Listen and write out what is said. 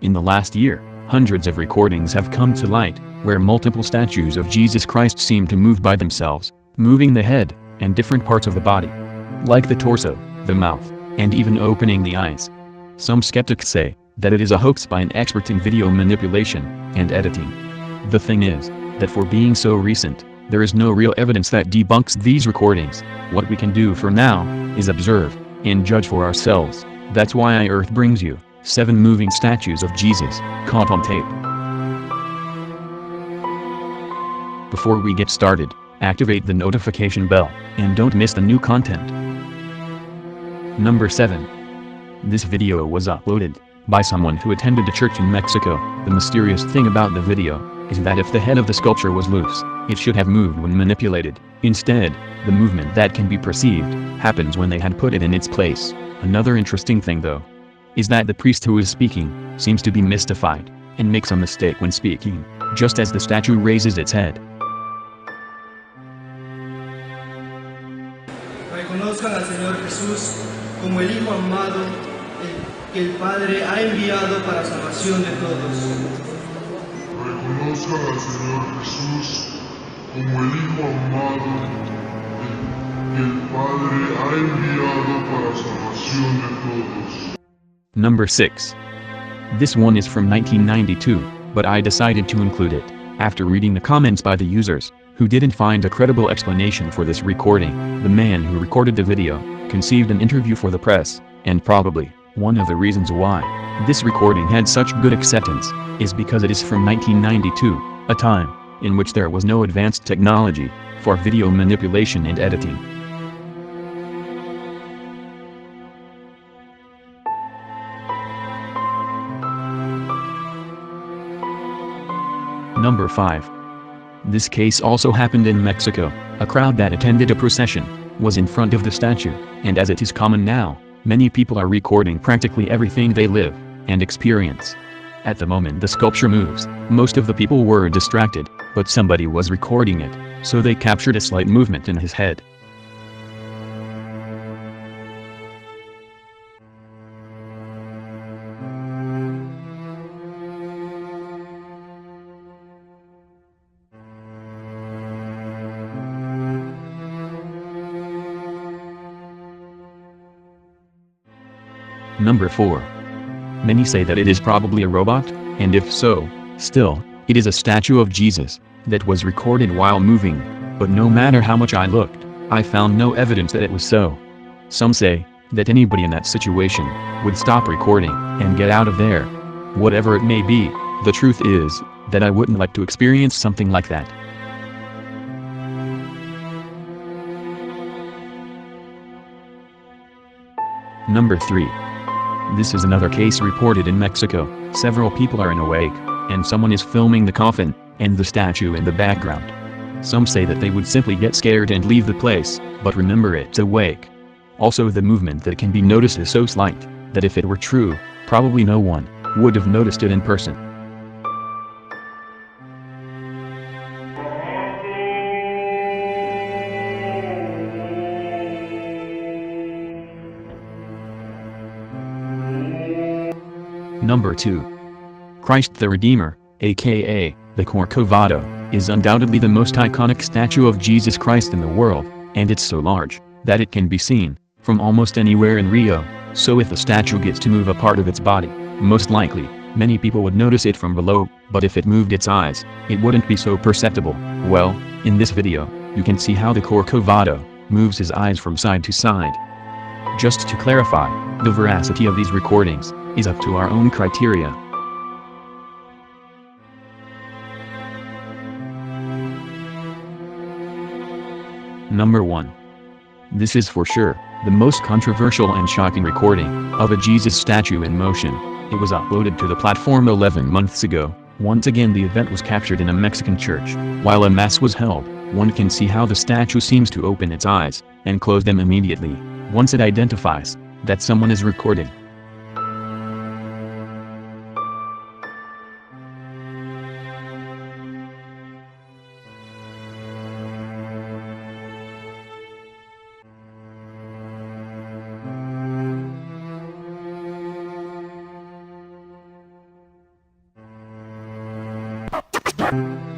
In the last year, hundreds of recordings have come to light, where multiple statues of Jesus Christ seem to move by themselves, moving the head, and different parts of the body, like the torso, the mouth, and even opening the eyes. Some skeptics say that it is a hoax by an expert in video manipulation and editing. The thing is, that for being so recent, there is no real evidence that debunks these recordings. What we can do for now is observe and judge for ourselves. That's why Earth brings you 7 moving statues of Jesus, caught on tape. Before we get started, activate the notification bell, and don't miss the new content. Number 7. This video was uploaded by someone who attended a church in Mexico. The mysterious thing about the video is that if the head of the sculpture was loose, it should have moved when manipulated. Instead, the movement that can be perceived happens when they had put it in its place. Another interesting thing though, is that the priest who is speaking seems to be mystified, and makes a mistake when speaking, just as the statue raises its head. Reconozcan al Señor Jesús como el Hijo amado que el Padre ha enviado para salvación de todos. Reconozcan al Señor Jesús como el Hijo amado que el Padre ha enviado para salvación de todos. Number 6. This one is from 1992, but I decided to include it after reading the comments by the users, who didn't find a credible explanation for this recording. The man who recorded the video conceived an interview for the press, and probably one of the reasons why this recording had such good acceptance is because it is from 1992, a time in which there was no advanced technology for video manipulation and editing. Number 5. This case also happened in Mexico. A crowd that attended a procession was in front of the statue, and as it is common now, many people are recording practically everything they live and experience. At the moment the sculpture moves, most of the people were distracted, but somebody was recording it, so they captured a slight movement in his head. Number 4. Many say that it is probably a robot, and if so, still, it is a statue of Jesus that was recorded while moving, but no matter how much I looked, I found no evidence that it was so. Some say that anybody in that situation would stop recording and get out of there. Whatever it may be, the truth is that I wouldn't like to experience something like that. Number 3. This is another case reported in Mexico. Several people are in a wake, and someone is filming the coffin and the statue in the background. Some say that they would simply get scared and leave the place, but remember, it's a wake. Also, the movement that can be noticed is so slight that if it were true, probably no one would have noticed it in person. Number 2. Christ the Redeemer, aka the Corcovado, is undoubtedly the most iconic statue of Jesus Christ in the world, and it's so large that it can be seen from almost anywhere in Rio. So if the statue gets to move a part of its body, most likely, many people would notice it from below, but if it moved its eyes, it wouldn't be so perceptible. Well, in this video, you can see how the Corcovado moves his eyes from side to side. Just to clarify, the veracity of these recordings is up to our own criteria. Number 1. This is for sure the most controversial and shocking recording of a Jesus statue in motion. It was uploaded to the platform 11 months ago. Once again, the event was captured in a Mexican church. While a mass was held, one can see how the statue seems to open its eyes and close them immediately once it identifies that someone is recording. heart.